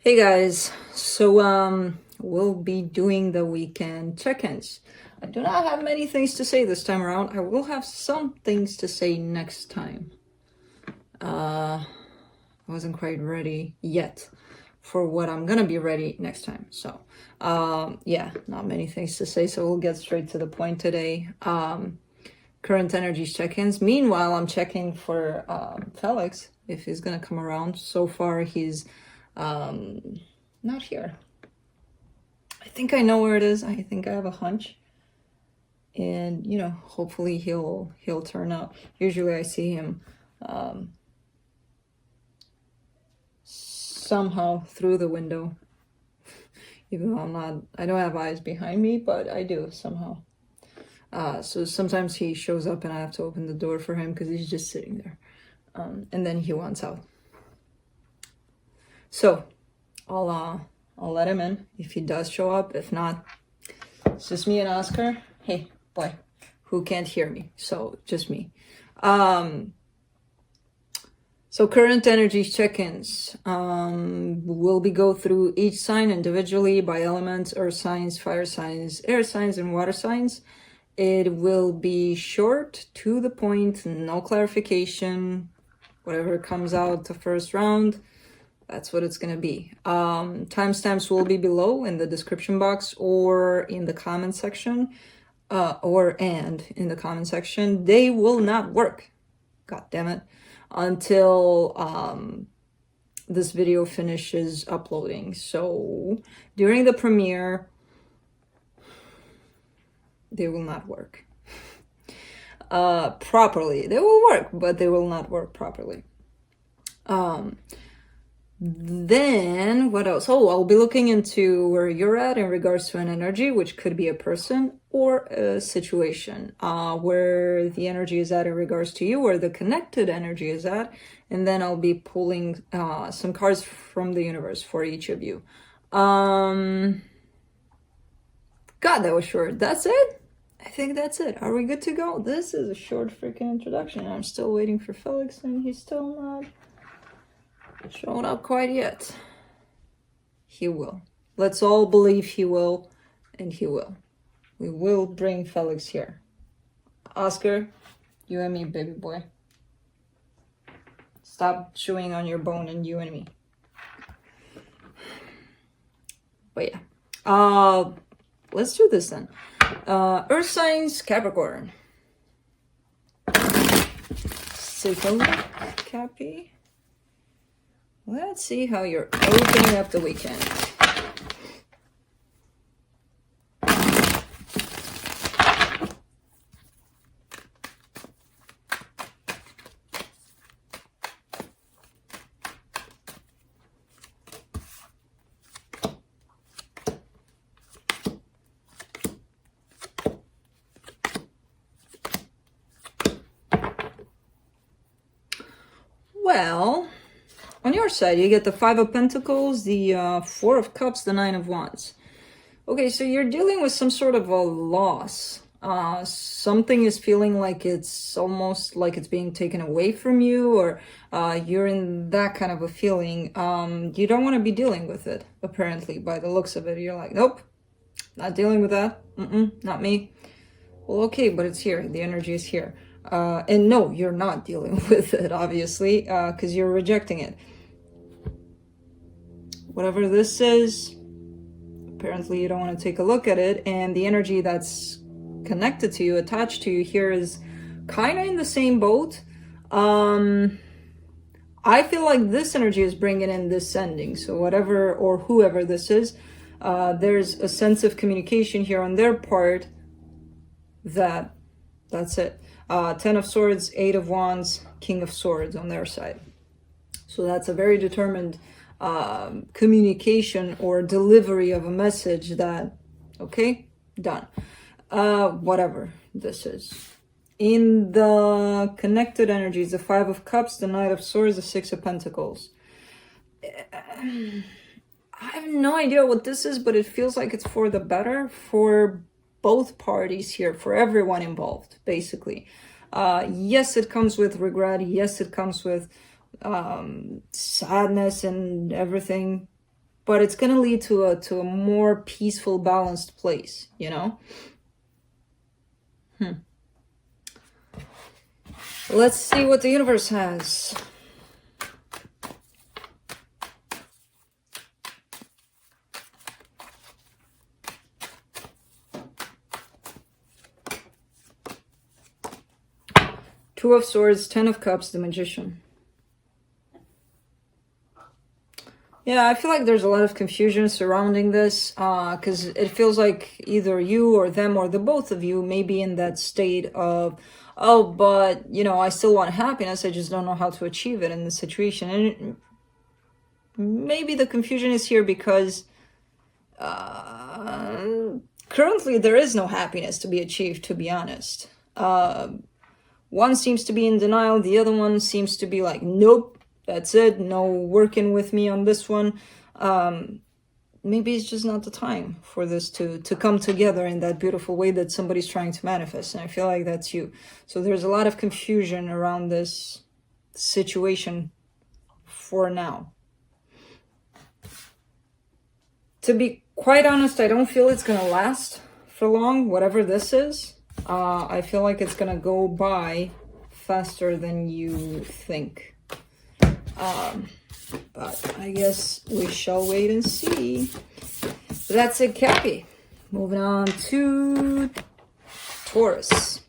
Hey guys, so we'll be doing the weekend check-ins. I do not have many things to say this time around. I will have some things to say next time. I wasn't quite ready yet for what I'm gonna be ready next time. So yeah, not many things to say, so we'll get straight to the point today. Current energies check-ins. Meanwhile, I'm checking for Felix if he's gonna come around. So far he's not here. I think I know where it is. I think I have a hunch, and you know, hopefully he'll turn up. Usually I see him somehow through the window, even though I don't have eyes behind me, but I do somehow. So sometimes he shows up and I have to open the door for him because he's just sitting there, and then he wants out. So I'll let him in if he does show up. If not, it's just me and Oscar. Hey, boy, who can't hear me. So just me. So current energies check-ins. We'll go through each sign individually by elements: earth signs, fire signs, air signs, and water signs. It will be short, to the point, no clarification. Whatever comes out the first round, that's what it's going to be. Timestamps will be below in the description box or in the comment section, and in the comment section. They will not work, god damn it, until this video finishes uploading. So during the premiere, they will not work properly. They will work, but they will not work properly. Then what else? Oh, I'll be looking into where you're at in regards to an energy, which could be a person or a situation, where the energy is at in regards to you, where the connected energy is at, and then I'll be pulling some cards from the universe for each of you. God, that was short. That's it? I think that's it. Are we good to go? This is a short freaking introduction. I'm still waiting for Felix, and he's still not showing up quite yet. He will. Let's all believe he will, and he will. We will bring Felix here. Oscar, you and me, baby boy. Stop chewing on your bone, and you and me. But yeah. Let's do this then. Earth signs, Capricorn. Take a look, Cappy. Let's see how you're opening up the weekend. Well, on your side, you get the Five of Pentacles, the Four of Cups, the Nine of Wands. Okay, so you're dealing with some sort of a loss. Something is feeling like it's almost like it's being taken away from you, or you're in that kind of a feeling. You don't want to be dealing with it, apparently, by the looks of it. You're like, nope, not dealing with that. Not me. Well, okay, but it's here. The energy is here. And no, you're not dealing with it, obviously, because you're rejecting it. Whatever this is, apparently you don't want to take a look at it, and the energy that's connected to you, attached to you here, is kind of in the same boat. I feel like this energy is bringing in this sending, so whatever or whoever this is, there's a sense of communication here on their part that's it. Ten of Swords, Eight of Wands, King of Swords on their side. So that's a very determined communication or delivery of a message that, okay, done. Whatever this is. In the connected energies, the Five of Cups, the Knight of Swords, the Six of Pentacles. I have no idea what this is, but it feels like it's for the better for both parties here, for everyone involved, basically. Yes, it comes with regret. Yes, it comes with sadness and everything, but it's going to lead to a more peaceful, balanced place, you know? Let's see what the universe has. Two of Swords, Ten of Cups, the Magician. Yeah, I feel like there's a lot of confusion surrounding this, because it feels like either you or them or the both of you may be in that state of, oh, but, you know, I still want happiness, I just don't know how to achieve it in this situation. And maybe the confusion is here because currently there is no happiness to be achieved, to be honest. One seems to be in denial, the other one seems to be like, nope. That's it, no working with me on this one. Maybe it's just not the time for this to come together in that beautiful way that somebody's trying to manifest. And I feel like that's you. So there's a lot of confusion around this situation for now. To be quite honest, I don't feel it's going to last for long, whatever this is. I feel like it's going to go by faster than you think. But I guess we shall wait and see. That's it, Cappy. Moving on to Taurus.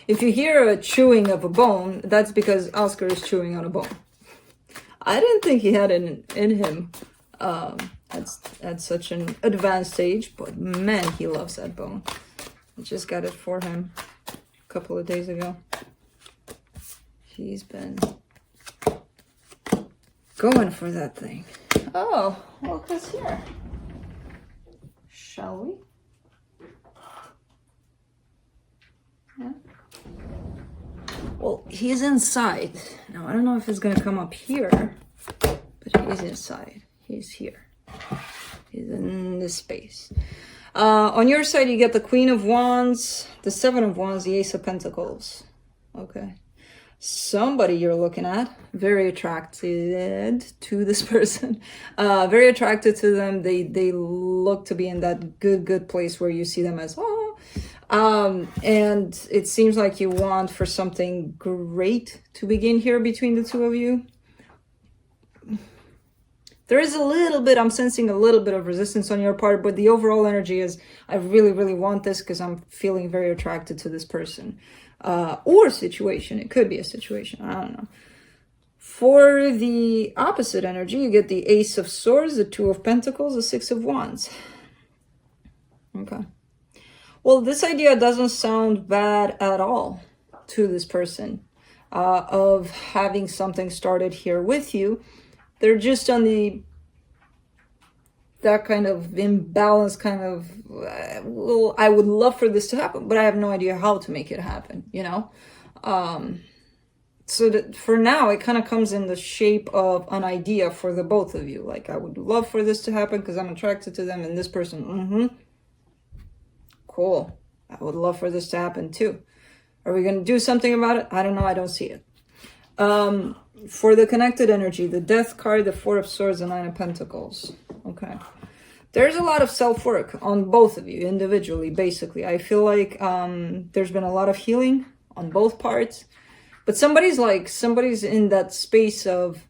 If you hear a chewing of a bone, that's because Oscar is chewing on a bone. I didn't think he had it in him at such an advanced age, but man, he loves that bone. I just got it for him a couple of days ago. He's been going for that thing. Oh, look who's here. Shall we? Yeah. Well, he's inside. Now, I don't know if he's going to come up here, but he's inside. He's here. He's in this space. On your side, you get the Queen of Wands, the Seven of Wands, the Ace of Pentacles. Okay. Somebody you're looking at, very attracted to this person. Very attracted to them. They look to be in that good place where you see them as, oh, and it seems like you want for something great to begin here between the two of you. There is a little bit, I'm sensing a little bit of resistance on your part, but the overall energy is, I really want this because I'm feeling very attracted to this person. Or situation, it could be a situation, I don't know. For the opposite energy, you get the Ace of Swords, the Two of Pentacles, the Six of Wands. Okay. Well, this idea doesn't sound bad at all to this person, of having something started here with you. They're just on that kind of imbalance, kind of, well, I would love for this to happen, but I have no idea how to make it happen, you know? So that for now, it kind of comes in the shape of an idea for the both of you. Like, I would love for this to happen because I'm attracted to them, and this person, cool. I would love for this to happen too. Are we going to do something about it? I don't know. I don't see it. For the connected energy, the Death card, the Four of Swords, the Nine of Pentacles. Okay. There's a lot of self-work on both of you individually, basically. I feel like there's been a lot of healing on both parts. But somebody's in that space of,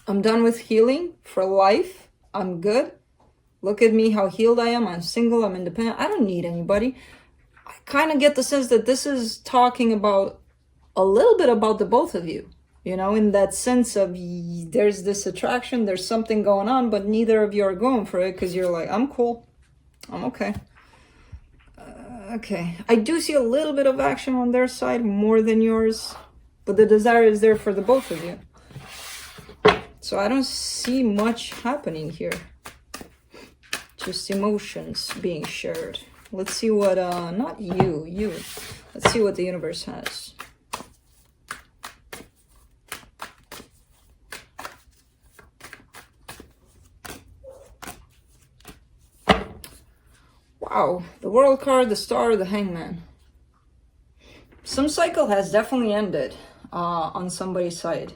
I'm done with healing for life. I'm good. Look at me, how healed I am. I'm single. I'm independent. I don't need anybody. I kind of get the sense that this is talking about a little bit about the both of you. You know, in that sense of there's this attraction, there's something going on, but neither of you are going for it because you're like, I'm cool. I'm okay. Okay. I do see a little bit of action on their side, more than yours. But the desire is there for the both of you. So I don't see much happening here. Just emotions being shared. Let's see what, not you. Let's see what the universe has. Wow, the World card, the Star, the Hangman. Some cycle has definitely ended on somebody's side.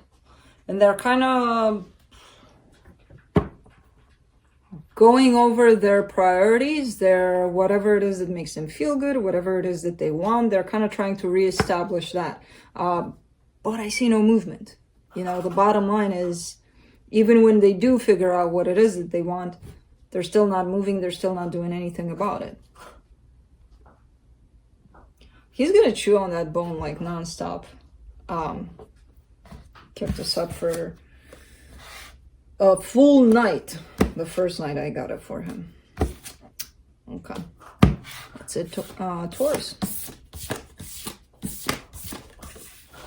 And they're kind of going over their priorities, their whatever it is that makes them feel good, whatever it is that they want. They're kind of trying to reestablish that. But I see no movement. You know, the bottom line is, even when they do figure out what it is that they want, they're still not moving. They're still not doing anything about it. He's going to chew on that bone like nonstop. Kept us up for a full night. The first night I got it for him. Okay. That's it. Taurus.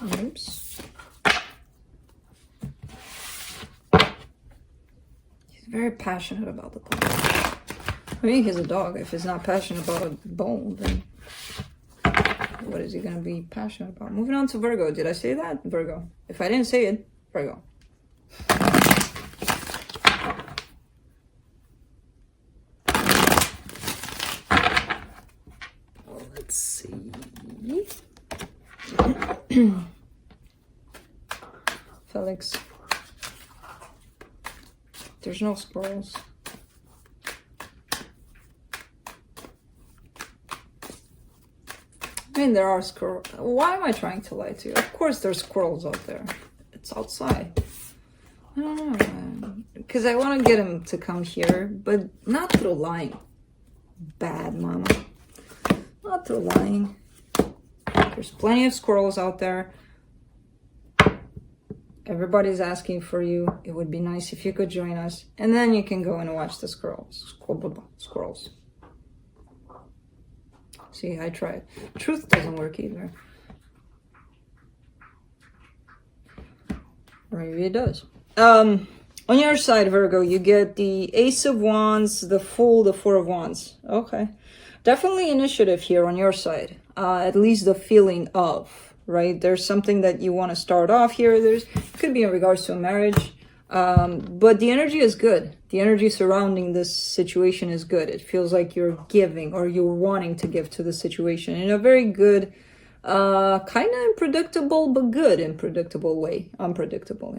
Oops. Very passionate about the bone. I mean, he's a dog. If he's not passionate about a bone, then what is he going to be passionate about? Moving on to Virgo. Did I say that? Virgo. If I didn't say it, Virgo. Let's see. Felix. There's no squirrels. I mean, there are squirrels. Why am I trying to lie to you? Of course there's squirrels out there. It's outside. I don't know, man. Because I want to get him to come here, but not through lying. Bad mama. Not through lying. There's plenty of squirrels out there. Everybody's asking for you. It would be nice if you could join us. And then you can go and watch the squirrels. Squirrels. See, I tried. Truth doesn't work either. Or maybe it does. On your side, Virgo, you get the Ace of Wands, the Fool, the Four of Wands. Okay. Definitely initiative here on your side. At least the feeling of. Right, there's something that you want to start off here. It could be in regards to a marriage, but the energy is good. The energy surrounding this situation is good. It feels like you're giving, or you're wanting to give to the situation in a very good, kind of unpredictable, but good unpredictable way. Unpredictable,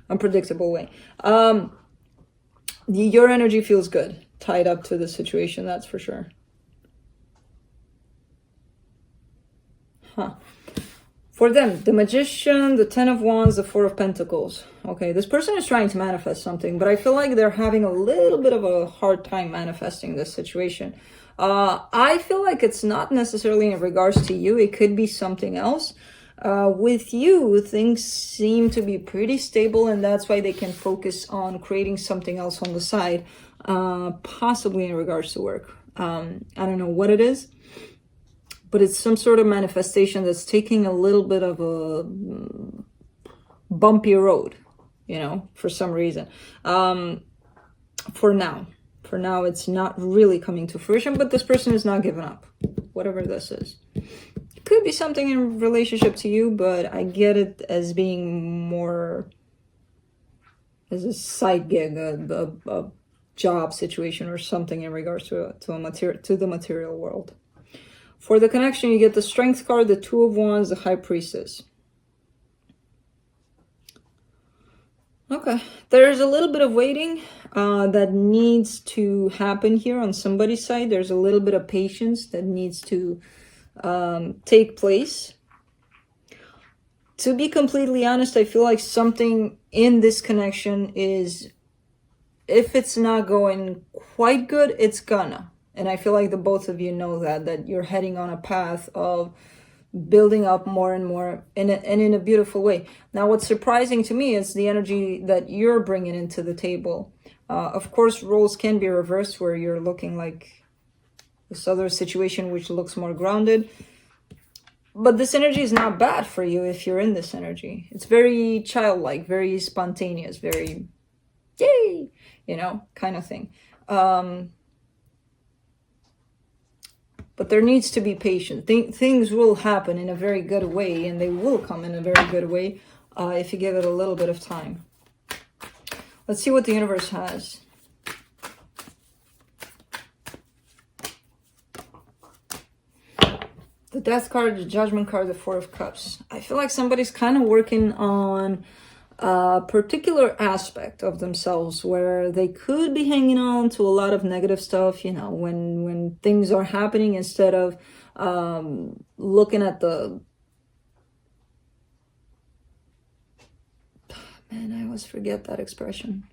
unpredictable way. Your energy feels good, tied up to the situation. That's for sure. For them, the Magician, the Ten of Wands, the Four of Pentacles. Okay, this person is trying to manifest something, but I feel like they're having a little bit of a hard time manifesting this situation. I feel like it's not necessarily in regards to you. It could be something else. With you, things seem to be pretty stable, and that's why they can focus on creating something else on the side, possibly in regards to work. I don't know what it is. But it's some sort of manifestation that's taking a little bit of a bumpy road, you know, for some reason. For now, it's not really coming to fruition, but this person is not giving up, whatever this is. It could be something in relationship to you, but I get it as being more as a side gig, a job situation or something in regards to the material world. For the connection, you get the Strength card, the Two of Wands, the High Priestess. Okay, there's a little bit of waiting that needs to happen here on somebody's side. There's a little bit of patience that needs to take place. To be completely honest, I feel like something in this connection is, if it's not going quite good, it's gonna. And I feel like the both of you know that you're heading on a path of building up more and more in a beautiful way. Now, what's surprising to me is the energy that you're bringing into the table. Of course, roles can be reversed where you're looking like this other situation, which looks more grounded. But this energy is not bad for you if you're in this energy. It's very childlike, very spontaneous, very yay, you know, kind of thing. But there needs to be patience. Things will happen in a very good way, and they will come in a very good way if you give it a little bit of time. Let's see what the universe has. The Death card, the Judgment card, the Four of Cups. I feel like somebody's kind of working on a particular aspect of themselves where they could be hanging on to a lot of negative stuff, you know, when things are happening, instead of looking at the... Man, I always forget that expression.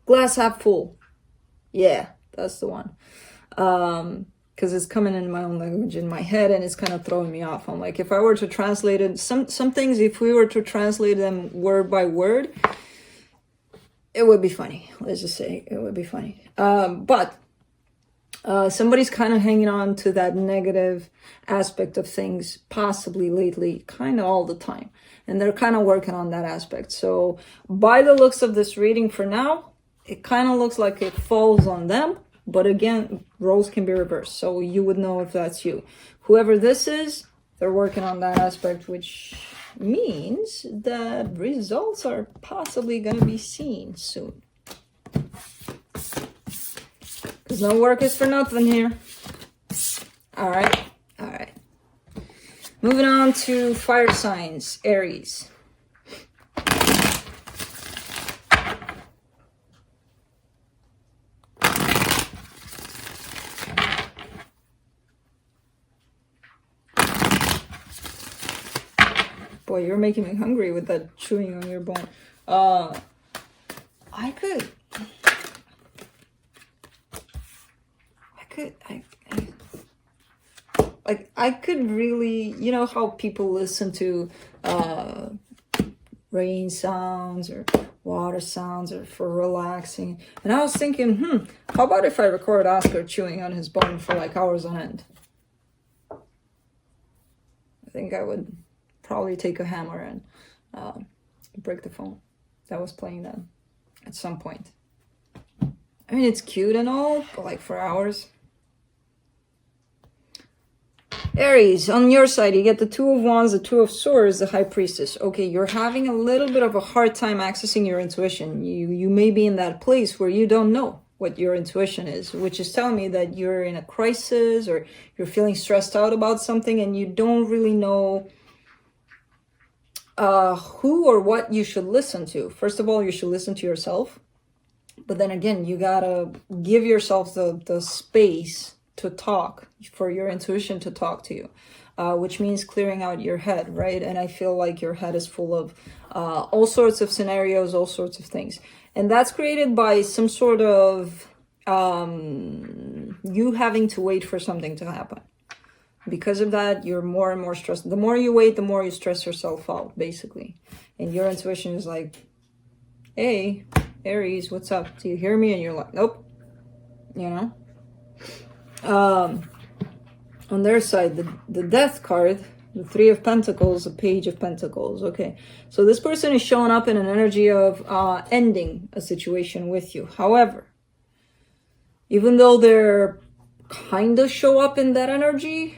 Glass half full. Yeah, that's the one. Because it's coming in my own language in my head, and it's kind of throwing me off. I'm like, if I were to translate it, some things, if we were to translate them word by word, it would be funny. Let's just say it would be funny. But somebody's kind of hanging on to that negative aspect of things, possibly lately, kind of all the time. And they're kind of working on that aspect. So by the looks of this reading for now, it kind of looks like it falls on them. But again, roles can be reversed, so you would know if that's you. Whoever this is, they're working on that aspect, which means that results are possibly going to be seen soon. Because no work is for nothing here. All right. Moving on to fire signs, Aries. Boy, you're making me hungry with that chewing on your bone. I could really, you know how people listen to rain sounds or water sounds or for relaxing. And I was thinking, how about if I record Oscar chewing on his bone for like hours on end? I think I would probably take a hammer and break the phone that was playing then at some point. I mean, it's cute and all, but like for hours. Aries, on your side, you get the Two of Wands, the Two of Swords, the High Priestess. Okay, you're having a little bit of a hard time accessing your intuition. You may be in that place where you don't know what your intuition is, which is telling me that you're in a crisis or you're feeling stressed out about something and you don't really know who or what you should listen to. First of all, you should listen to yourself. But then again, you gotta give yourself the space to talk, for your intuition to talk to you, which means clearing out your head, right? And I feel like your head is full of all sorts of scenarios, all sorts of things. And that's created by some sort of you having to wait for something to happen. Because of that, you're more and more stressed. The more you wait, the more you stress yourself out, basically. And your intuition is like, hey, Aries, what's up? Do you hear me? And you're like, nope. You know? On their side, the Death card, the Three of Pentacles, the Page of Pentacles. Okay, so this person is showing up in an energy of ending a situation with you. However, even though they're kind of show up in that energy,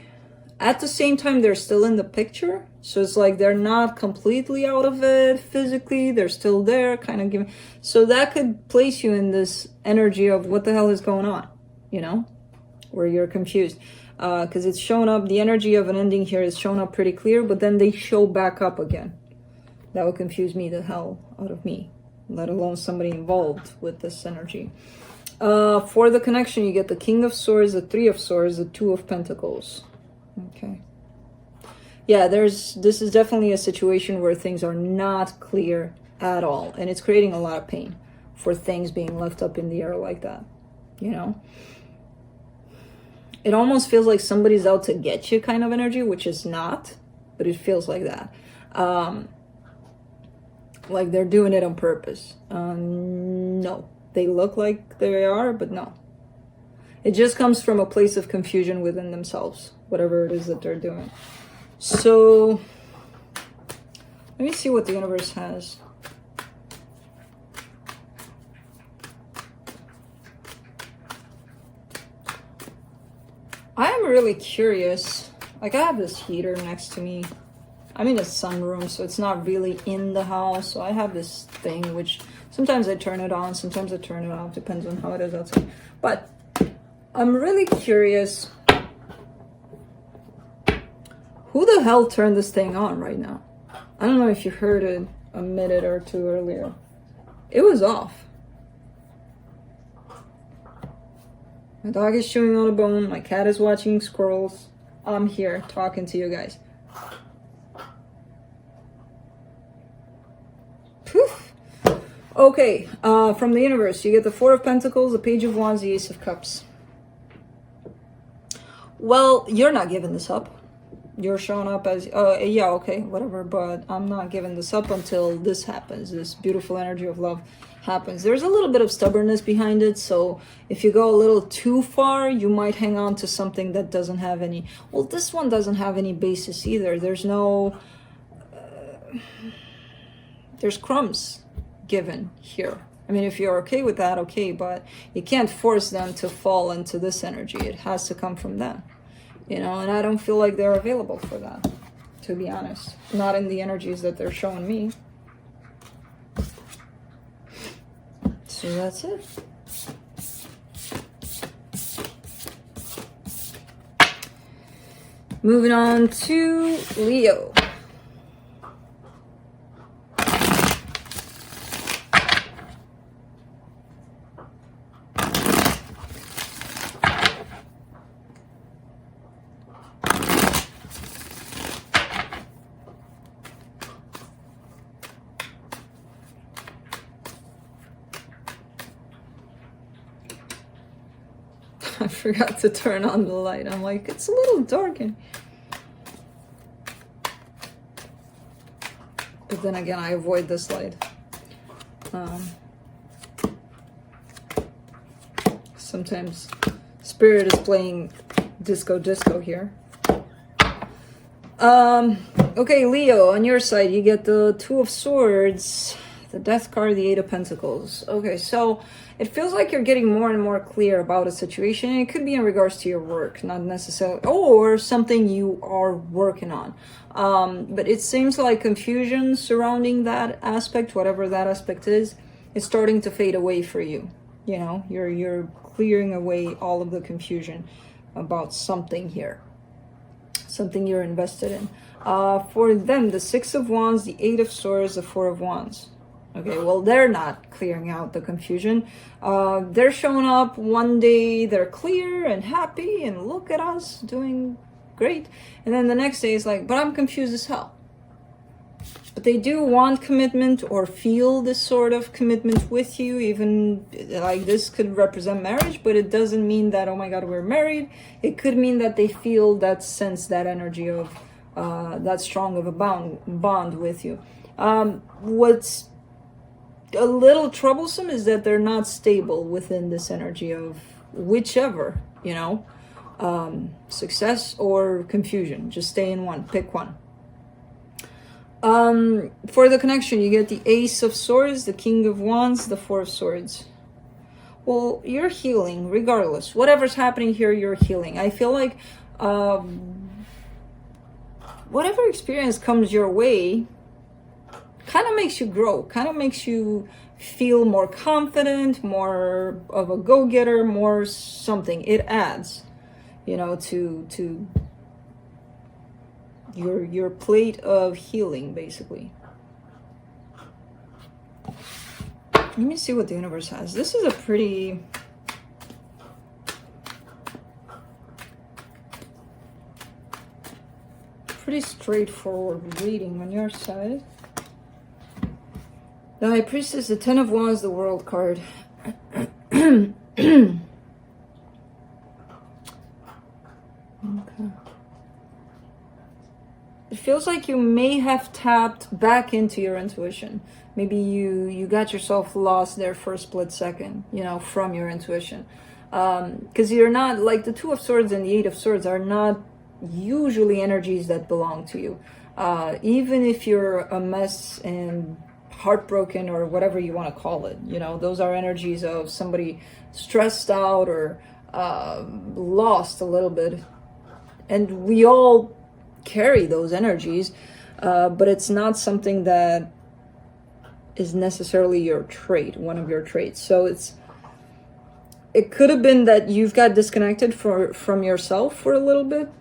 at the same time, they're still in the picture. So it's like they're not completely out of it physically. They're still there, kind of giving. So that could place you in this energy of what the hell is going on, you know, where you're confused. Because it's shown up, the energy of an ending here is shown up pretty clear, but then they show back up again. That would confuse me the hell out of me, let alone somebody involved with this energy. For the connection, you get the King of Swords, the Three of Swords, the Two of Pentacles. Okay. Yeah, this is definitely a situation where things are not clear at all. And it's creating a lot of pain for things being left up in the air like that, you know? It almost feels like somebody's out to get you kind of energy, which is not, but it feels like that. Like they're doing it on purpose. No, they look like they are, but no. It just comes from a place of confusion within themselves, whatever it is that they're doing. So let me see what the universe has. I am really curious. Like I have this heater next to me. I'm in a sunroom, so it's not really in the house. So I have this thing, which sometimes I turn it on, sometimes I turn it off, depends on how it is outside. But I'm really curious Who the hell turned this thing on right now? I don't know if you heard it a minute or two earlier. It was off. My dog is chewing on a bone. My cat is watching squirrels. I'm here talking to you guys. Poof. Okay, from the universe, you get the Four of Pentacles, the Page of Wands, the Ace of Cups. Well, you're not giving this up. You're showing up as, yeah, okay, whatever, but I'm not giving this up until this happens. This beautiful energy of love happens. There's a little bit of stubbornness behind it, so if you go a little too far, you might hang on to something that doesn't have any, well, this one doesn't have any basis either. There's no, there's crumbs given here. I mean, if you're okay with that, okay, but you can't force them to fall into this energy. It has to come from them, you know, and I don't feel like they're available for that, to be honest. Not in the energies that they're showing me. So that's it. Moving on to Leo. I forgot to turn on the light. I'm like, it's a little dark in. But then again, I avoid this light. Sometimes Spirit is playing disco here. Okay, Leo, on your side, you get the Two of Swords, the Death card, the Eight of Pentacles. Okay, so it feels like you're getting more and more clear about a situation. And it could be in regards to your work, not necessarily, or something you are working on. But it seems like confusion surrounding that aspect, whatever that aspect is starting to fade away for you. You know, you're clearing away all of the confusion about something here, something you're invested in. For them, the Six of Wands, the Eight of Swords, the Four of Wands. Okay, well, they're not clearing out the confusion. They're showing up one day, they're clear and happy, and look at us doing great. And then the next day is like, but I'm confused as hell. But they do want commitment or feel this sort of commitment with you, even like this could represent marriage, but it doesn't mean that, oh my God, we're married. It could mean that they feel that sense, that energy of that strong of a bond with you. What's a little troublesome is that they're not stable within this energy of whichever, you know, success or confusion. Just stay in one, pick one. For the connection, you get the Ace of Swords, the King of Wands, the Four of Swords. Well, you're healing regardless. Whatever's happening here, you're healing. I feel like whatever experience comes your way kind of makes you grow, kind of makes you feel more confident, more of a go-getter, more something. It adds, you know, to your plate of healing, basically. Let me see what the universe has. This is a pretty straightforward reading on your side. The High Priestess, the Ten of Wands, the World card. Okay. It feels like you may have tapped back into your intuition. Maybe you got yourself lost there for a split second, you know, from your intuition. Because you're not, like the Two of Swords and the Eight of Swords are not usually energies that belong to you. Even if you're a mess and heartbroken or whatever you want to call it, you know, those are energies of somebody stressed out or lost a little bit. And we all carry those energies, but it's not something that is necessarily your trait, one of your traits. So it could have been that you've got disconnected from yourself for a little bit,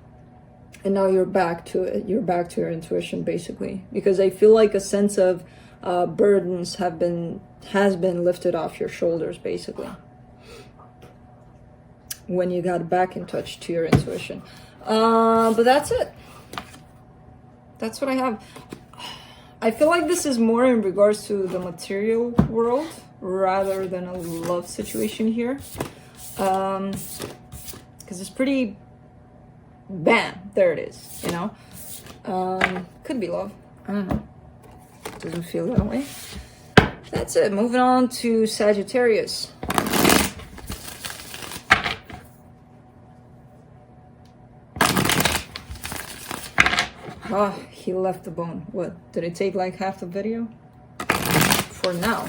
And now you're back to it. You're back to your intuition, basically, because I feel like a sense of burdens has been lifted off your shoulders, basically, when you got back in touch to your intuition. But that's it. That's what I have. I feel like this is more in regards to the material world rather than a love situation here, because it's pretty bam, there it is, you know. Could be love, I don't know, doesn't feel that way. That's it. Moving on to Sagittarius. Ah, he left the bone. What, did it take like half the video? For now.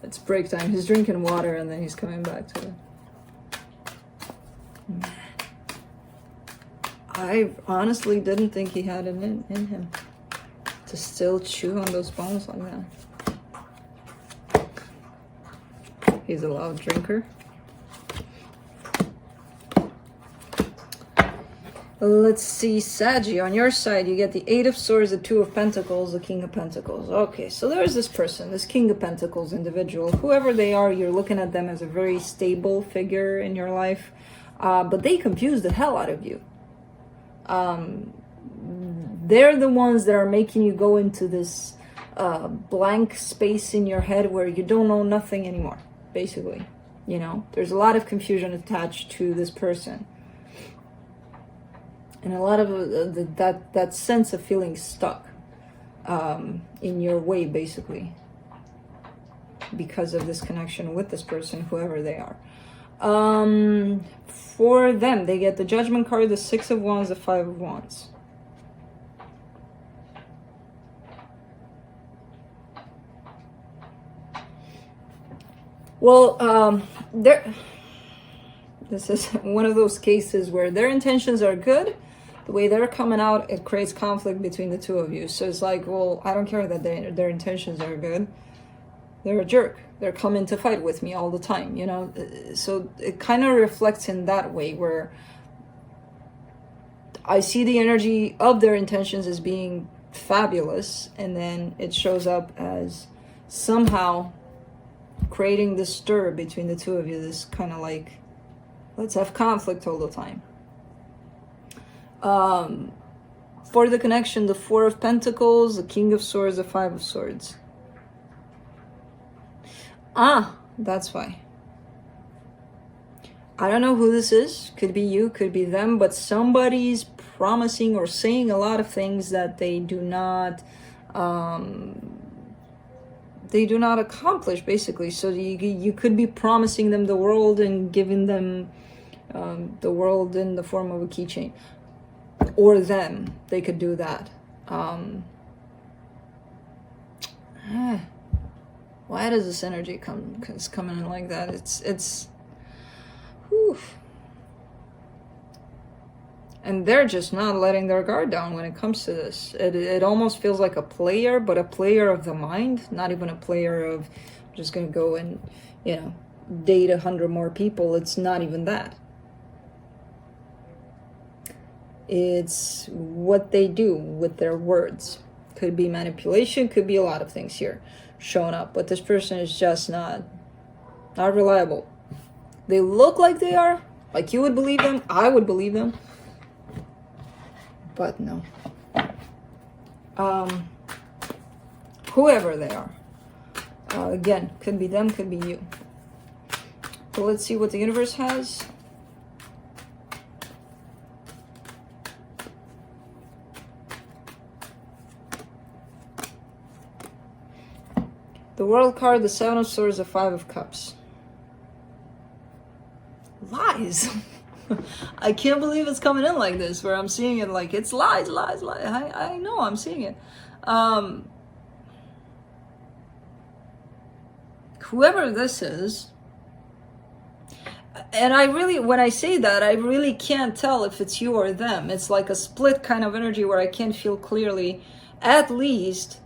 It's break time. He's drinking water and then he's coming back to it. Man. I honestly didn't think he had it in him to still chew on those bones like that. He's a loud drinker. Let's see, Saggy, on your side, you get the Eight of Swords, the Two of Pentacles, the King of Pentacles. Okay, so there's this person, this King of Pentacles individual. Whoever they are, you're looking at them as a very stable figure in your life, but they confuse the hell out of you. They're the ones that are making you go into this blank space in your head where you don't know nothing anymore, basically. You know, there's a lot of confusion attached to this person. And a lot of that sense of feeling stuck in your way, basically, because of this connection with this person, whoever they are. For them, they get the Judgment card, the Six of Wands, the Five of Wands. Well, this is one of those cases where their intentions are good. The way they're coming out, it creates conflict between the two of you. So it's like, well, I don't care that their intentions are good. They're a jerk. They're coming to fight with me all the time, you know? So it kind of reflects in that way, where I see the energy of their intentions as being fabulous, and then it shows up as somehow creating this stir between the two of you, this kind of like, let's have conflict all the time. For the connection, the Four of Pentacles, the King of Swords, the Five of Swords. Ah, that's why. I don't know who this is. Could be you, could be them, but somebody's promising or saying a lot of things that they do not accomplish, basically. So you could be promising them the world and giving them the world in the form of a keychain. Or them, they could do that. Why does this energy coming in like that? It's whew. And they're just not letting their guard down when it comes to this. It almost feels like a player, but a player of the mind, not even a player of just gonna go and, you know, date 100 more people. It's not even that. It's what they do with their words. Could be manipulation, could be a lot of things here showing up, but this person is just not reliable. They look like they are, like you would believe them, I would believe them, but no. Whoever they are, again, could be them, could be you. So let's see what the universe has. The World card, the Seven of Swords, the Five of Cups. Lies. I can't believe it's coming in like this, where I'm seeing it like it's lies, lies, lies. I know I'm seeing it. Whoever this is, and I really, when I say that, I really can't tell if it's you or them. It's like a split kind of energy where I can't feel clearly, at least.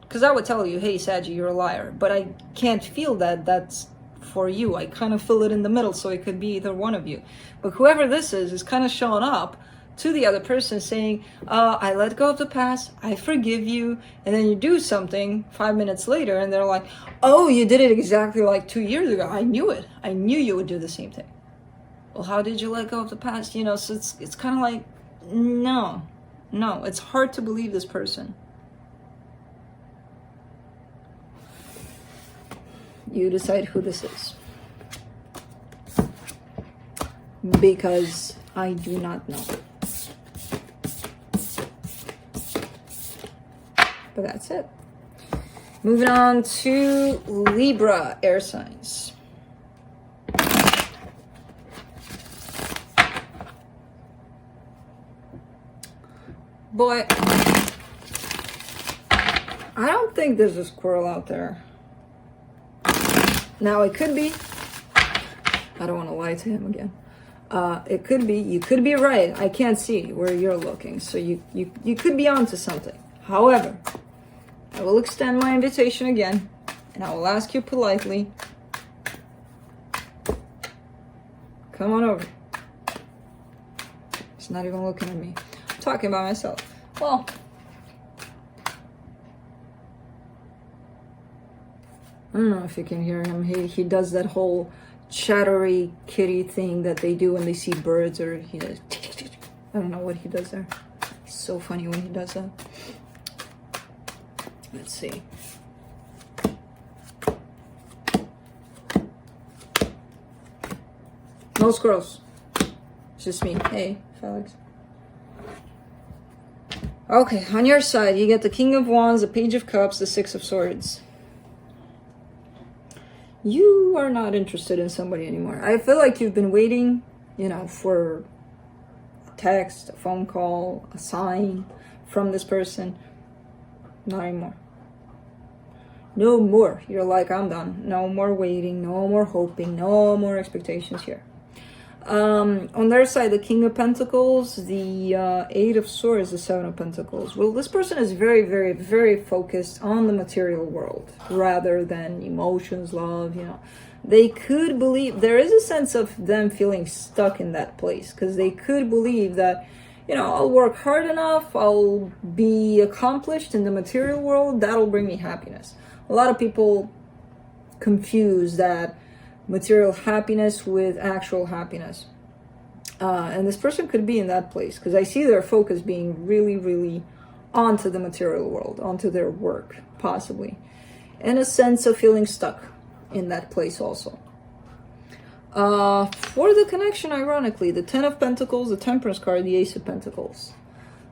Because I would tell you, hey, Saggy, you're a liar. But I can't feel that that's for you. I kind of fill it in the middle, so it could be either one of you. But whoever this is kind of showing up to the other person saying, I let go of the past, I forgive you, and then you do something 5 minutes later and they're like, oh, you did it exactly like 2 years ago. I knew it. I knew you would do the same thing. Well, how did you let go of the past? You know, so it's kind of like, no, it's hard to believe this person. You decide who this is. Because I do not know. But that's it. Moving on to Libra, air signs. Boy, I don't think there's a squirrel out there. Now it could be. I don't want to lie to him again. It could be. You could be right. I can't see where you're looking, so you could be onto something. However, I will extend my invitation again, and I will ask you politely, come on over. He's not even looking at me. I'm talking about myself. Well, I don't know if you can hear him. He does that whole chattery kitty thing that they do when they see birds, or he does. I don't know what he does there. It's so funny when he does that. Let's see. No squirrels. It's just me. Hey, Felix. Okay, on your side, you get the King of Wands, the Page of Cups, the Six of Swords. You are not interested in somebody anymore. I feel like you've been waiting, you know, for a text, a phone call, a sign from this person. Not anymore. No more. You're like, I'm done. No more waiting, no more hoping, no more expectations here. On their side, the King of Pentacles, the Eight of Swords, the Seven of Pentacles. Well, this person is very, very, very focused on the material world rather than emotions, love, you know. They could believe, there is a sense of them feeling stuck in that place, because they could believe that, you know, I'll work hard enough, I'll be accomplished in the material world, that'll bring me happiness. A lot of people confuse that material happiness with actual happiness. And this person could be in that place, because I see their focus being really, really onto the material world, onto their work, possibly. And a sense of feeling stuck in that place also. For the connection, ironically, the Ten of Pentacles, the Temperance card, the Ace of Pentacles.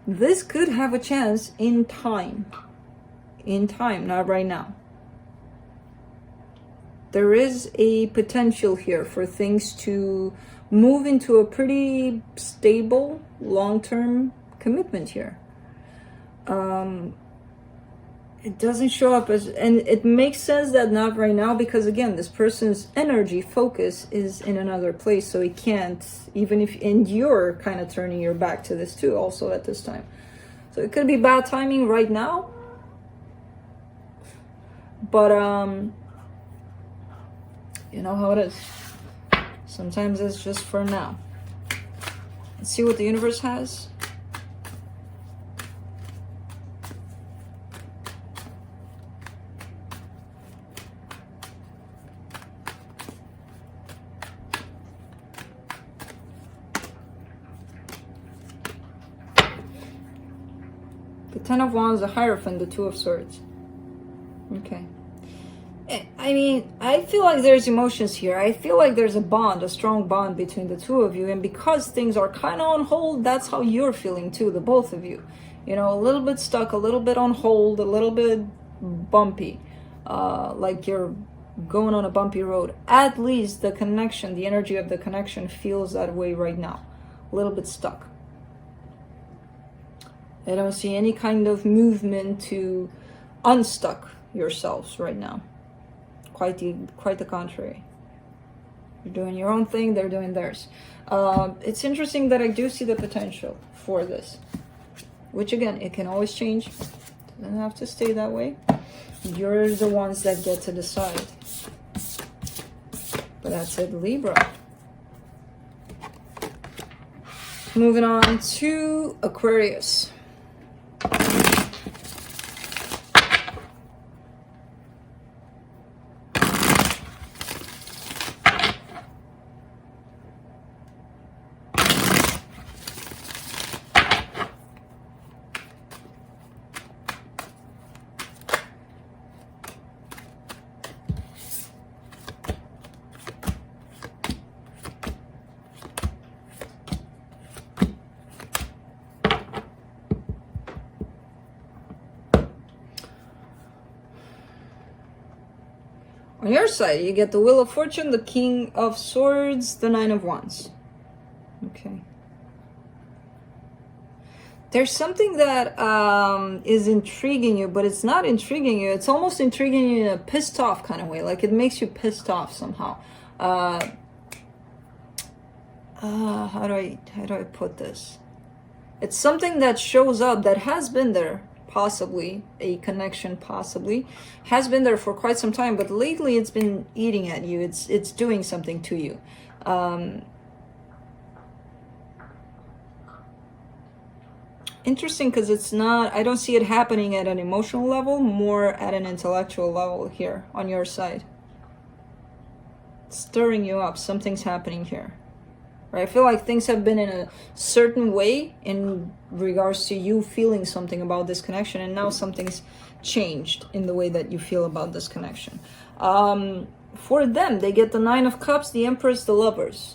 This could have a chance in time. In time, not right now. There is a potential here for things to move into a pretty stable, long-term commitment here. It doesn't show up as, and it makes sense that not right now, because again, this person's energy focus is in another place, so he can't, even if, and you're kind of turning your back to this too also at this time. So it could be bad timing right now, but you know how it is. Sometimes it's just for now. Let's see what the universe has. The Ten of Wands, the Hierophant, the Two of Swords. Okay. I mean, I feel like there's emotions here. I feel like there's a bond, a strong bond between the two of you. And because things are kind of on hold, that's how you're feeling too, the both of you. You know, a little bit stuck, a little bit on hold, a little bit bumpy. Like you're going on a bumpy road. At least the connection, the energy of the connection feels that way right now. A little bit stuck. I don't see any kind of movement to unstuck yourselves right now. Quite the contrary. You're doing your own thing, they're doing theirs. It's interesting that I do see the potential for this, which again, it can always change. Doesn't have to stay that way. You're the ones that get to decide. But that's it, Libra. Moving on to Aquarius. On your side, you get the Wheel of Fortune, the King of Swords, the Nine of Wands. Okay. There's something that is intriguing you, but it's not intriguing you. It's almost intriguing you in a pissed off kind of way. Like it makes you pissed off somehow. How do I put this? It's something that shows up that has been there. Possibly a connection, possibly has been there for quite some time, but lately it's been eating at you. It's doing something to you. Interesting, because it's not, I don't see it happening at an emotional level, more at an intellectual level here on your side. It's stirring you up. Something's happening here. Right? I feel like things have been in a certain way in regards to you feeling something about this connection, and now something's changed in the way that you feel about this connection. For them, they get the Nine of Cups, the Empress, the Lovers.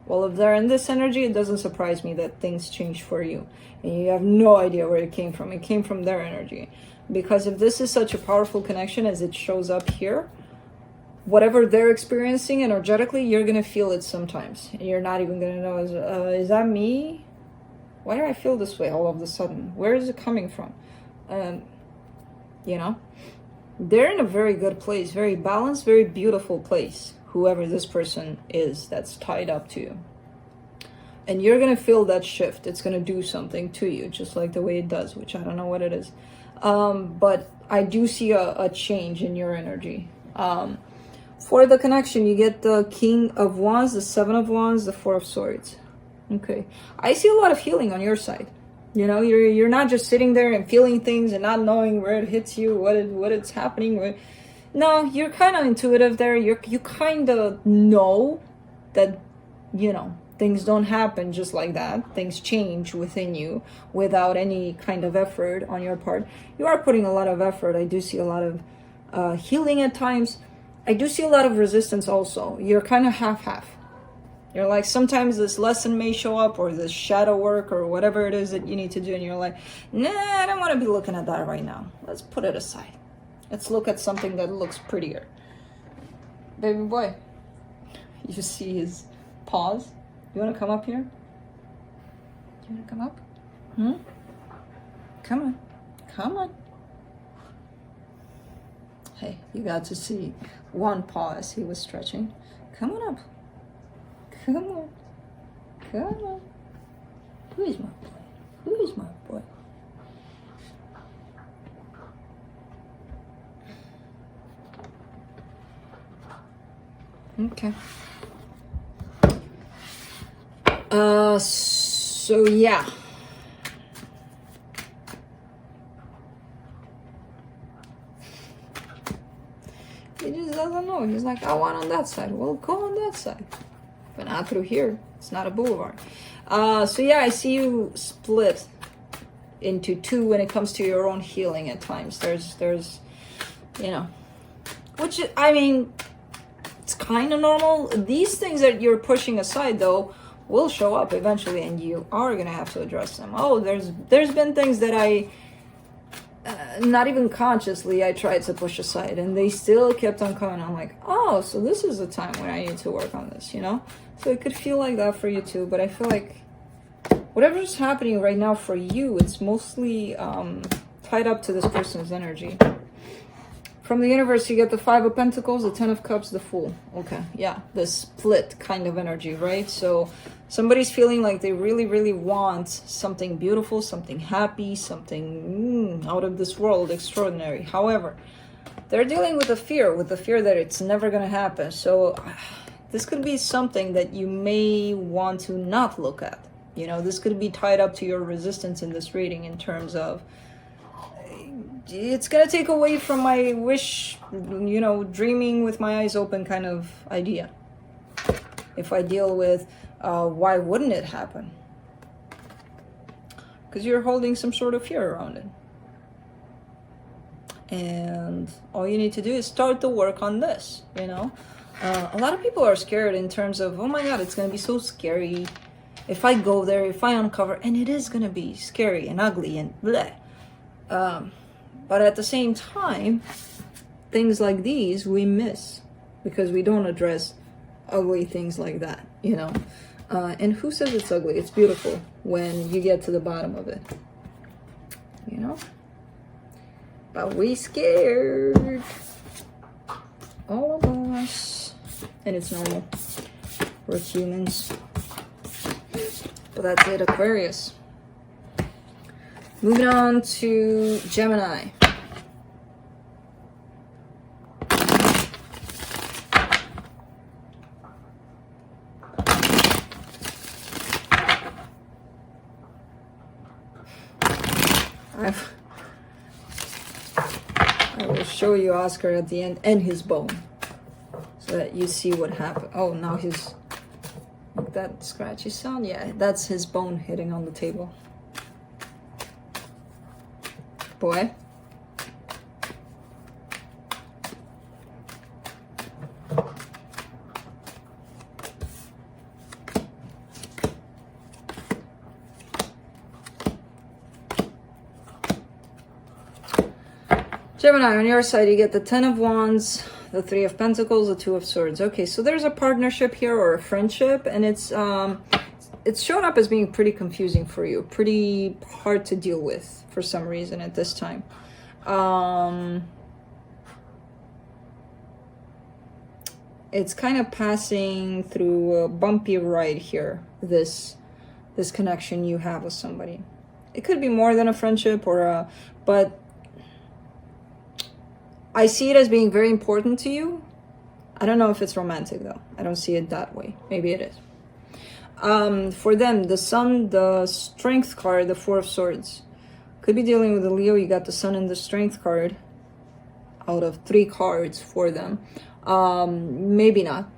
Well, if they're in this energy, it doesn't surprise me that things change for you, and you have no idea where it came from. It came from their energy, because if this is such a powerful connection as it shows up here, whatever they're experiencing energetically, you're going to feel it sometimes. And you're not even going to know, is that me? Why do I feel this way all of a sudden? Where is it coming from? You know, they're in a very good place, very balanced, very beautiful place, whoever this person is that's tied up to you. And you're going to feel that shift. It's going to do something to you, just like the way it does, which I don't know what it is. But I do see a change in your energy. For the connection, you get the King of Wands, the Seven of Wands, the Four of Swords. Okay. I see a lot of healing on your side. You know, you're not just sitting there and feeling things and not knowing where it hits you, what it's happening. No, you're kind of intuitive there. You kind of know that, you know, things don't happen just like that. Things change within you without any kind of effort on your part. You are putting a lot of effort. I do see a lot of healing at times. I do see a lot of resistance also. You're kind of half-half. You're like, sometimes this lesson may show up, or this shadow work, or whatever it is that you need to do, and you're like, nah, I don't want to be looking at that right now. Let's put it aside. Let's look at something that looks prettier. Baby boy, you see his paws? You want to come up here? You want to come up? Come on. Come on. Hey, you got to see one paw as he was stretching. Come on up. Come on. Come on. Who is my boy? Who is my boy? Okay. So yeah. He just doesn't know. He's like, I want on that side. Well, go on that side. But not through here. It's not a boulevard. So yeah, I see you split into two when it comes to your own healing at times. There's, you know, which, I mean, it's kind of normal. These things that you're pushing aside, though, will show up eventually, and you are going to have to address them. Oh, there's been things that I, not even consciously, I tried to push aside, and they still kept on coming. I'm like, oh, so this is the time when I need to work on this, you know? So it could feel like that for you too, but I feel like whatever's happening right now for you, it's mostly tied up to this person's energy. From the universe, you get the Five of Pentacles, the Ten of Cups, the Fool. Okay, yeah, the split kind of energy, right? So somebody's feeling like they really, really want something beautiful, something happy, something out of this world, extraordinary. However, they're dealing with the fear that it's never going to happen. So this could be something that you may want to not look at. You know, this could be tied up to your resistance in this reading in terms of, it's gonna take away from my wish, you know, dreaming with my eyes open kind of idea. If I deal with, why wouldn't it happen? Because you're holding some sort of fear around it. And all you need to do is start to work on this, you know? A lot of people are scared in terms of, oh my God, it's gonna be so scary if I go there, if I uncover, and it is gonna be scary and ugly and bleh. But at the same time, things like these we miss because we don't address ugly things like that, you know? And who says it's ugly? It's beautiful when you get to the bottom of it, you know? But we scared, all of us, and it's normal. We're humans. But that's it, Aquarius. Moving on to Gemini. I will show you Oscar at the end and his bone so that you see what happened. Oh, now he's like that scratchy sound. Yeah, that's his bone hitting on the table. Boy. Gemini, on your side, you get the 10 of Wands, the 3 of Pentacles, the 2 of Swords. Okay, so there's a partnership here or a friendship, and it's shown up as being pretty confusing for you, pretty hard to deal with for some reason at this time. It's kind of passing through a bumpy ride here, this connection you have with somebody. It could be more than a friendship or a, but I see it as being very important to you. I don't know if it's romantic though. I don't see it that way. Maybe it is. For them, the Sun, the Strength card, the 4 of Swords. Could be dealing with a Leo. You got the Sun and the Strength card out of 3 cards for them. Maybe not.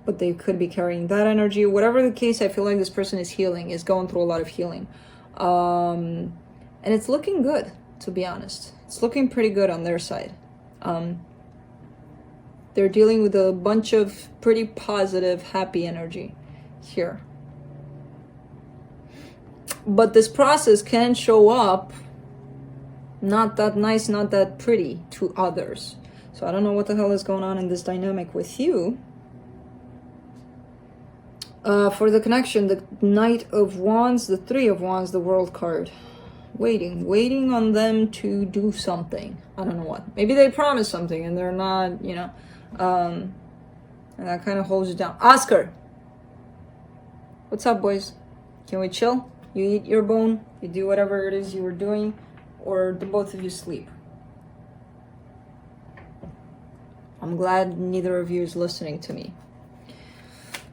But they could be carrying that energy. Whatever the case, I feel like this person is healing, is going through a lot of healing. And it's looking good, to be honest. It's looking pretty good on their side. They're dealing with a bunch of pretty positive, happy energy here. But this process can show up not that nice, not that pretty to others. So I don't know what the hell is going on in this dynamic with you. For the connection, the Knight of Wands, the 3 of Wands, the World card. Waiting on them to do something. I don't know what. Maybe they promised something and they're not, you know. And that kind of holds you down. Oscar! What's up, boys? Can we chill? You eat your bone, you do whatever it is you were doing, or do both of you sleep? I'm glad neither of you is listening to me.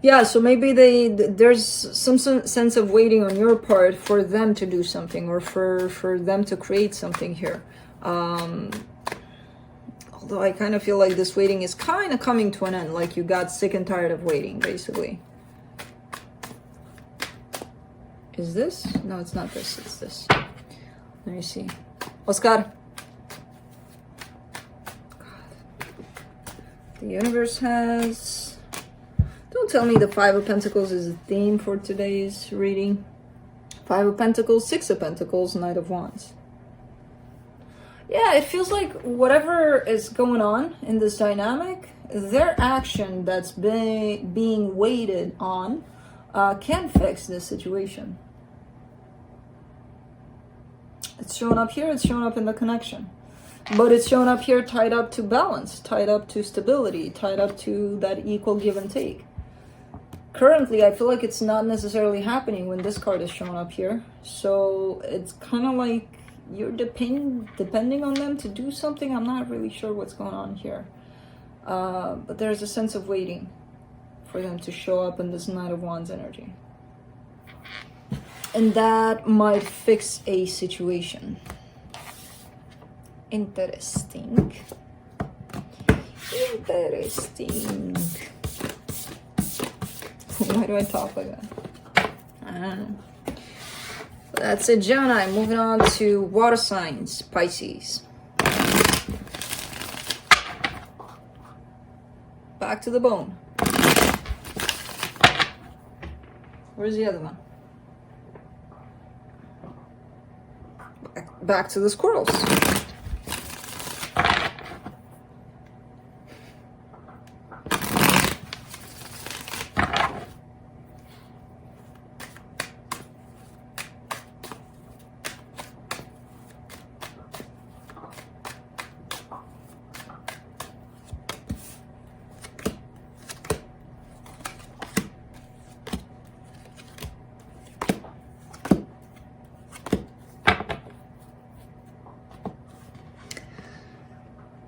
Yeah, so maybe there's some sense of waiting on your part for them to do something, or for them to create something here. Although I kind of feel like this waiting is kind of coming to an end, like you got sick and tired of waiting, basically. Is this? No, it's not this, it's this. Let me see. Oscar. God. The universe has... Don't tell me the 5 of Pentacles is a theme for today's reading. 5 of Pentacles, 6 of Pentacles, Knight of Wands. Yeah, it feels like whatever is going on in this dynamic, their action that's being waited on can fix this situation. It's shown up here, it's shown up in the connection. But it's shown up here tied up to balance, tied up to stability, tied up to that equal give and take. Currently, I feel like it's not necessarily happening when this card is shown up here. So it's kind of like you're depending on them to do something. I'm not really sure what's going on here. But there's a sense of waiting. for them to show up in this Knight of Wands energy. And that might fix a situation. Interesting. Interesting. Why do I talk like that? I don't know. That's it, Gemini. Moving on to water signs, Pisces. Back to the bone. Where's the other one? Back to the squirrels.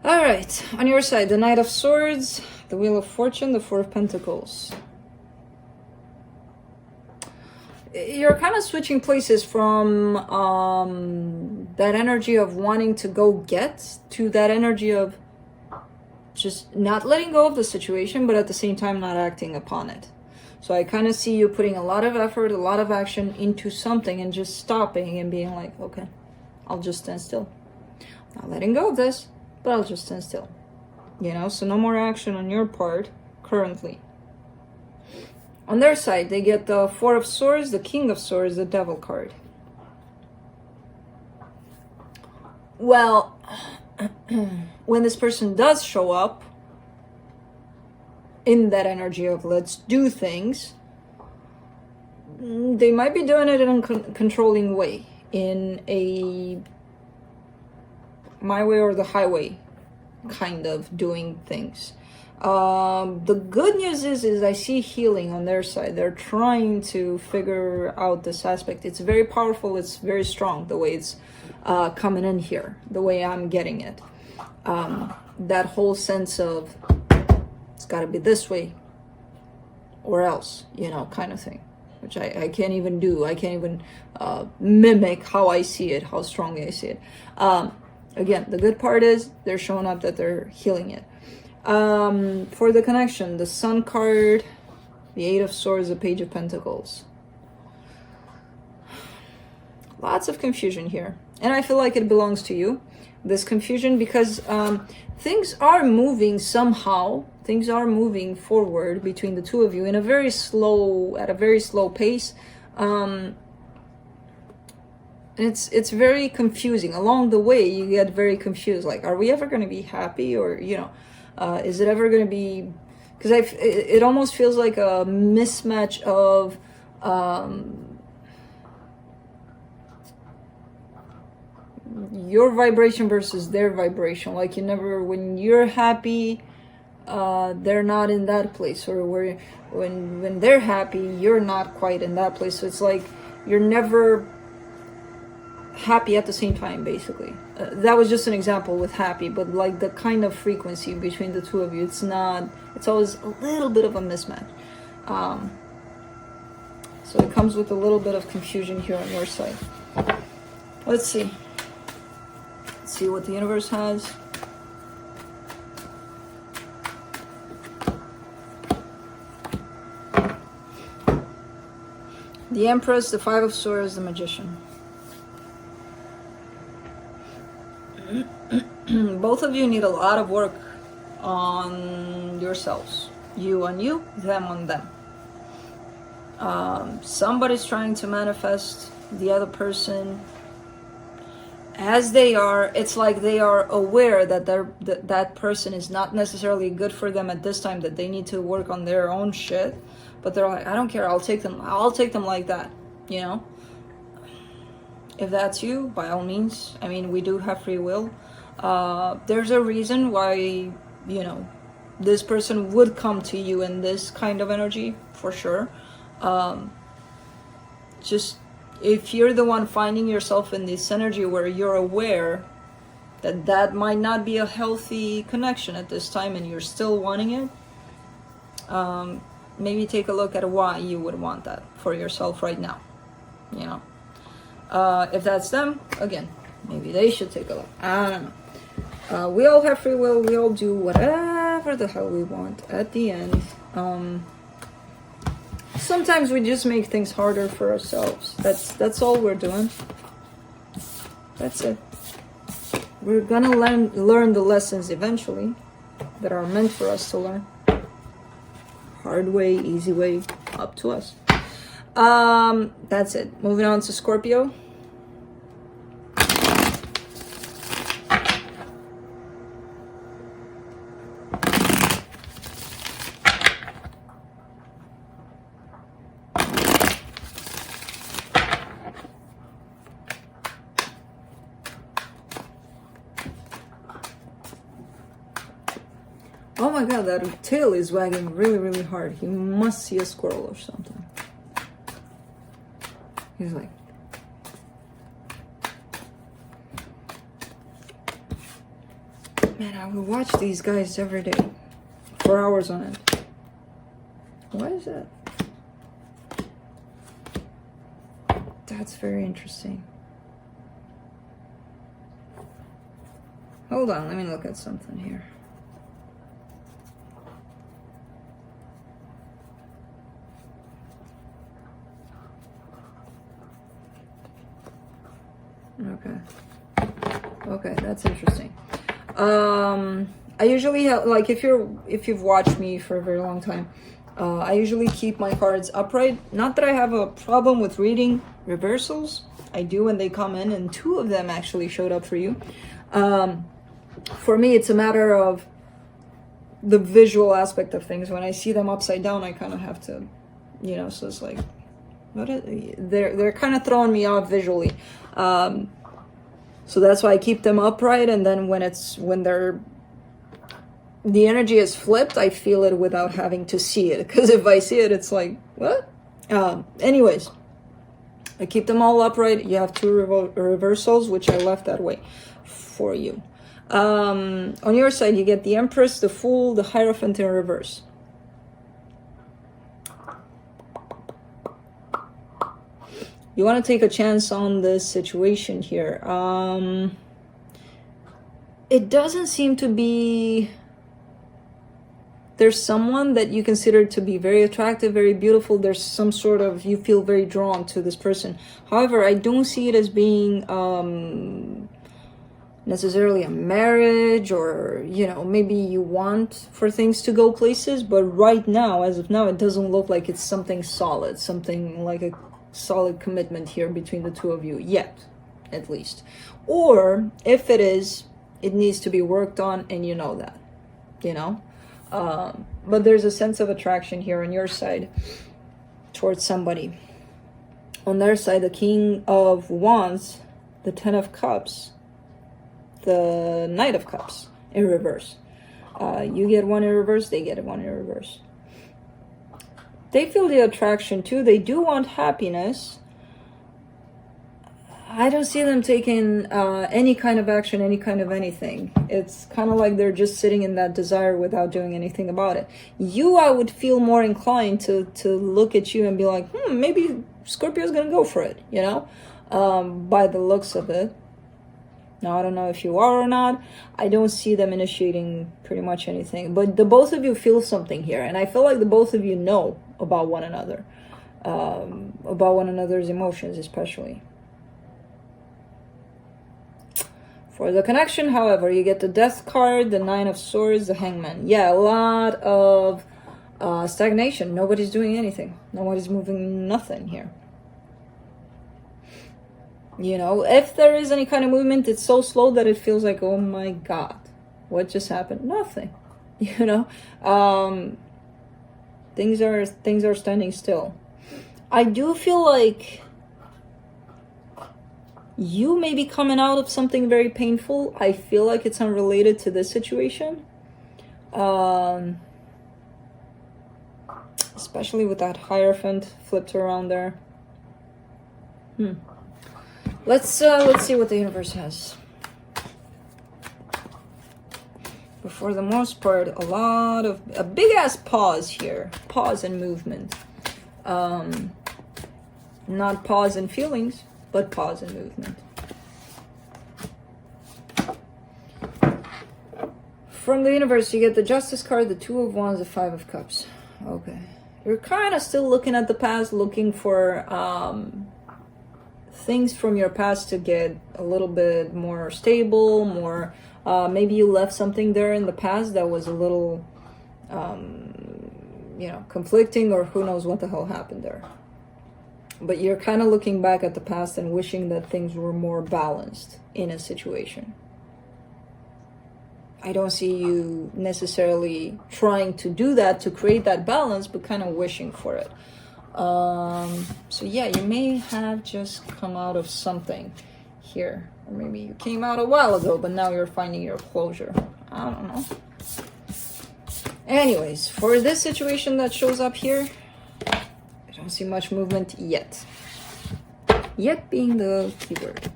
Alright, on your side, the Knight of Swords, the Wheel of Fortune, the Four of Pentacles. You're kind of switching places from that energy of wanting to go get to that energy of just not letting go of the situation, but at the same time not acting upon it. So I kind of see you putting a lot of effort, a lot of action into something and just stopping and being like, okay, I'll just stand still. Not letting go of this, but I'll just stand still. You know, so no more action on your part currently. On their side, they get the Four of Swords, the King of Swords, the Devil card. Well, when this person does show up in that energy of let's do things, they might be doing it in a controlling way, in a my way or the highway kind of doing things. The good news is I see healing on their side. They're trying to figure out this aspect. It's very powerful. It's very strong the way it's coming in here, the way I'm getting it. That whole sense of it's got to be this way or else, you know, kind of thing, which I can't even do. I can't even mimic how I see it, how strongly I see it. Again, the good part is they're showing up that they're healing it. For the connection, the Sun card, the Eight of Swords, the Page of Pentacles. Lots of confusion here. And I feel like it belongs to you, this confusion, because things are moving somehow. Things are moving forward between the two of you in a very slow, at a very slow pace. It's very confusing. Along the way, you get very confused. Like, are we ever going to be happy? Or, you know, is it ever going to be... Because it almost feels like a mismatch of... your vibration versus their vibration. Like, you never... When you're happy, they're not in that place. Or when they're happy, you're not quite in that place. So it's like you're never... happy at the same time, basically. That was just an example with happy, but like the kind of frequency between the two of you, it's always a little bit of a mismatch. So it comes with a little bit of confusion here on your side. Let's see what the universe has. The Empress, the Five of Swords, the Magician. Both of you need a lot of work on yourselves. You on you, them on them. Somebody's trying to manifest the other person as they are. It's like they are aware that that person is not necessarily good for them at this time, that they need to work on their own shit. But they're like, I don't care, I'll take them like that, you know? If that's you, by all means. I mean, we do have free will. There's a reason why, you know, this person would come to you in this kind of energy, for sure. Just, if you're the one finding yourself in this energy where you're aware that that might not be a healthy connection at this time and you're still wanting it, maybe take a look at why you would want that for yourself right now, you know. If that's them, again, maybe they should take a look. I don't know. We all have free will. We all do whatever the hell we want at the end. Sometimes we just make things harder for ourselves. That's all we're doing. That's it. We're gonna learn the lessons eventually that are meant for us to learn. Hard way, easy way, up to us. That's it. Moving on to Scorpio. Oh my god, that tail is wagging really, really hard. He must see a squirrel or something. He's like... Man, I would watch these guys every day. For hours on end. Why is that? That's very interesting. Hold on, let me look at something here. Okay, that's interesting. I usually have, like, if you've watched me for a very long time, I usually keep my cards upright. Not that I have a problem with reading reversals. I do when they come in, and 2 of them actually showed up for you. For me, it's a matter of the visual aspect of things. When I see them upside down, I kind of have to, you know, so it's like, they're kind of throwing me off visually. So that's why I keep them upright, and then when the energy is flipped, I feel it without having to see it. Because if I see it, it's like, what? Anyways, I keep them all upright. You have 2 reversals, which I left that way for you. On your side, you get the Empress, the Fool, the Hierophant in reverse. You want to take a chance on this situation here. It doesn't seem to be... There's someone that you consider to be very attractive, very beautiful. There's some sort of... You feel very drawn to this person. However, I don't see it as being necessarily a marriage, or, you know, maybe you want for things to go places. But right now, as of now, it doesn't look like it's something solid. Something like a solid commitment here between the 2 of you yet, at least. Or if it is, it needs to be worked on, and you know that, you know. But there's a sense of attraction here on your side towards somebody. On their side, the King of Wands, the 10 of Cups, the Knight of Cups in reverse. You get 1 in reverse, they get 1 in reverse. They feel the attraction too. They do want happiness. I don't see them taking any kind of action, any kind of anything. It's kind of like they're just sitting in that desire without doing anything about it. You, I would feel more inclined to look at you and be like, maybe Scorpio's gonna go for it, you know, by the looks of it. Now, I don't know if you are or not. I don't see them initiating pretty much anything. But the both of you feel something here. And I feel like the both of you know about one another. About one another's emotions, especially. For the connection, however, you get the Death card, the 9 of Swords, the Hangman. Yeah, a lot of stagnation. Nobody's doing anything. Nobody's moving nothing here. You know, if there is any kind of movement, it's so slow that it feels like, oh my god, what just happened? Nothing. You know, things are standing still. I do feel like you may be coming out of something very painful. I feel like it's unrelated to this situation. Especially with that Hierophant flipped around there. Let's see what the universe has. But for the most part, a big ass pause here. Pause and movement. Not pause in feelings, but pause in movement. From the universe, you get the Justice card, the Two of Wands, the Five of Cups. Okay. You're kind of still looking at the past, looking for things from your past to get a little bit more stable, more... maybe you left something there in the past that was a little, you know, conflicting, or who knows what the hell happened there. But you're kind of looking back at the past and wishing that things were more balanced in a situation. I don't see you necessarily trying to do that to create that balance, but kind of wishing for it. So yeah, you may have just come out of something here. Or maybe you came out a while ago, but now you're finding your closure. I don't know. Anyways, for this situation that shows up here, I don't see much movement yet. Yet being the keyword.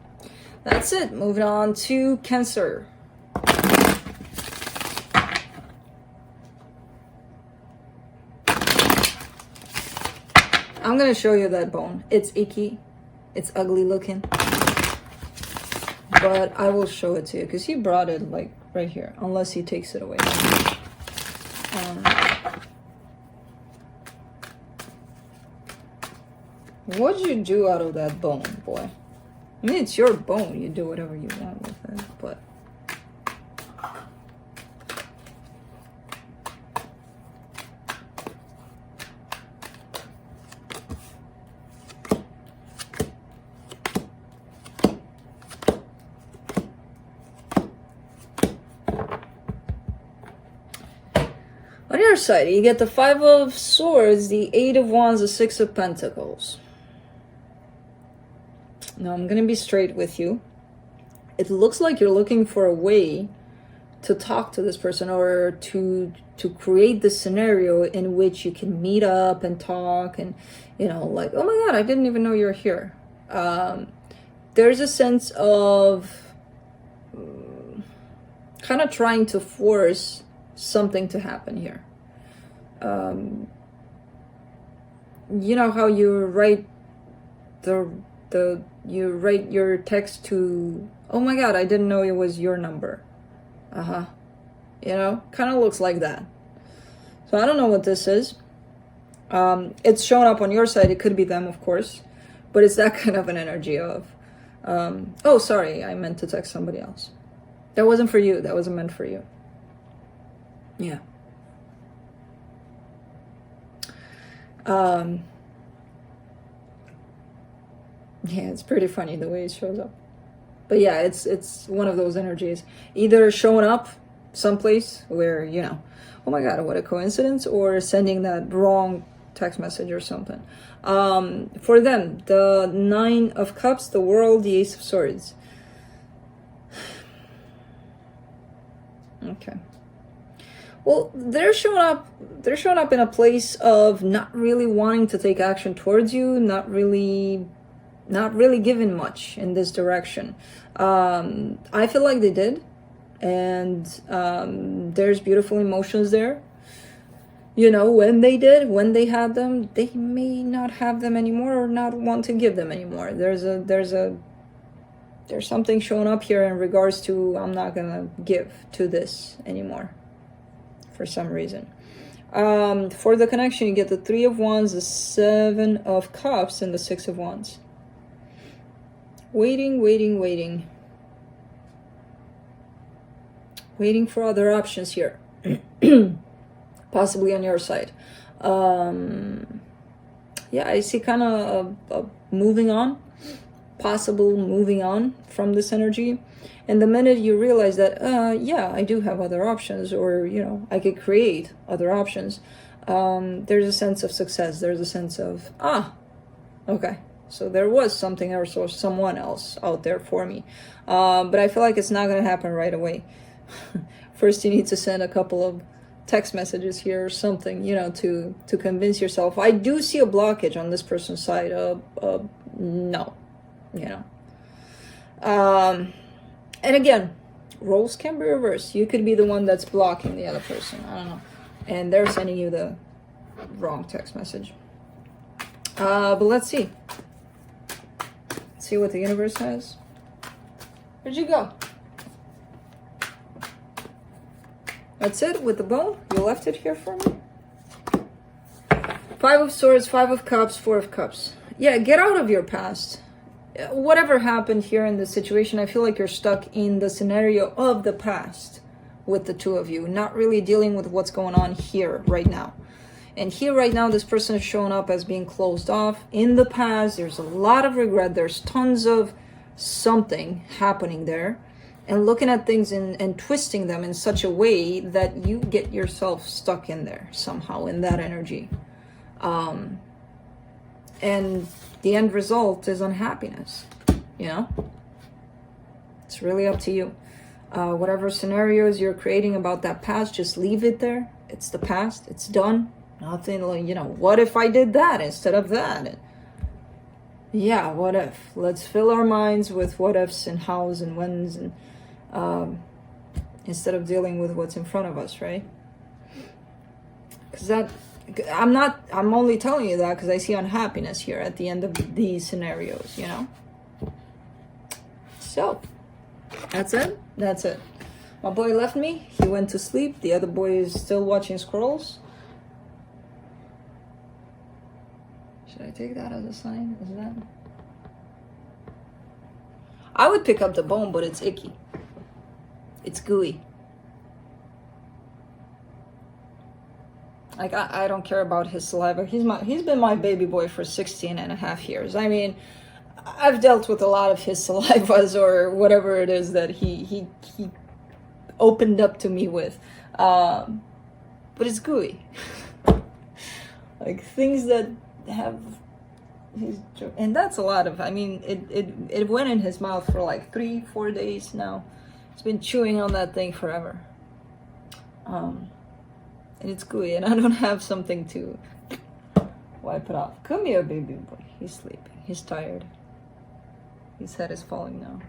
That's it. Moving on to Cancer. I'm going to show you that bone. It's icky. It's ugly looking. But I will show it to you because he brought it like right here, unless he takes it away. What'd you do out of that bone, boy? I mean, it's your bone. You do whatever you want with it, but... On your side, you get the Five of Swords, the Eight of Wands, the Six of Pentacles. Now, I'm going to be straight with you. It looks like you're looking for a way to talk to this person, or to create the scenario in which you can meet up and talk and, you know, like, oh my God, I didn't even know you're here. There's a sense of kind of trying to force something to happen here. You know how you write you write your text to, oh my God, I didn't know it was your number. You know, kind of looks like that. So I don't know what this is. It's showing up on your side. It could be them, of course, but it's that kind of an energy of, oh, sorry, I meant to text somebody else. That wasn't for you. That wasn't meant for you. Yeah. Yeah, it's pretty funny the way it shows up. But yeah, it's one of those energies. Either showing up someplace where, you know, oh my God, what a coincidence, or sending that wrong text message or something. For them, the Nine of Cups, the World, the Ace of Swords. Okay. Well, they're showing up in a place of not really wanting to take action towards you, not really giving much in this direction. I feel like they did, and there's beautiful emotions there. You know, when they had them, they may not have them anymore, or not want to give them anymore. There's something showing up here in regards to, I'm not gonna give to this anymore for some reason. For the connection, you get the Three of Wands, the Seven of Cups, and the Six of Wands. Waiting for other options here. Possibly on your side. Yeah, I see kind of moving on, possible moving on from this energy. And the minute you realize that, yeah, I do have other options, or, you know, I could create other options, there's a sense of success. There's a sense of, okay, so there was something else or someone else out there for me. But I feel like it's not going to happen right away. First, you need to send a couple of text messages here or something, you know, to convince yourself. I do see a blockage on this person's side. No, you know. And again, Roles can be reversed. You could be the one that's blocking the other person. I don't know. And they're sending you the wrong text message. But let's see. Let's see what the universe has. Where'd you go? That's it with the bone. You left it here for me. 5 of Swords, 5 of Cups, 4 of Cups. Yeah, get out of your past. Whatever happened here in this situation, I feel like you're stuck in the scenario of the past with the two of you, not really dealing with what's going on here right now. And here right now, this person is showing up as being closed off. In the past, there's a lot of regret. There's tons of something happening there. And looking at things and twisting them in such a way that you get yourself stuck in there somehow, in that energy. And the end result is unhappiness, you know? It's really up to you. Whatever scenarios you're creating about that past, just leave it there. It's the past. It's done. Nothing like, you know, what if I did that instead of that? Yeah, what if? Let's fill our minds with what ifs and hows and whens, and instead of dealing with what's in front of us, right? Because I'm only telling you that because I see unhappiness here at the end of these scenarios, you know? So, that's it. That's it. My boy left me. He went to sleep. The other boy is still watching scrolls. Should I take that as a sign? Is that? I would pick up the bone, but it's icky. It's gooey. Like, I don't care about his saliva. He's been my baby boy for 16.5 years. I mean, I've dealt with a lot of his salivas or whatever it is that he opened up to me with. But it's gooey. Like, things that have and that's a lot of, I mean, it went in his mouth for like 3-4 days now. He's been chewing on that thing forever. And it's gooey, and I don't have something to wipe it off. Come here, baby boy. He's sleeping. He's tired. His head is falling now.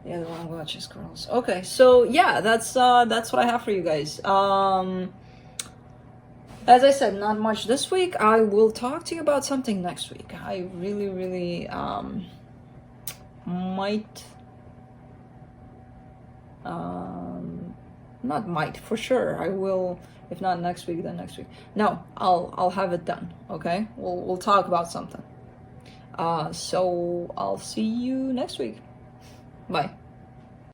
The other one watches girls. Okay, so yeah, that's what I have for you guys. As I said, not much this week. I will talk to you about something next week. I really might, not might, for sure. I will, if not next week, then next week. No, I'll have it done. Okay, we'll talk about something. So I'll see you next week. Bye.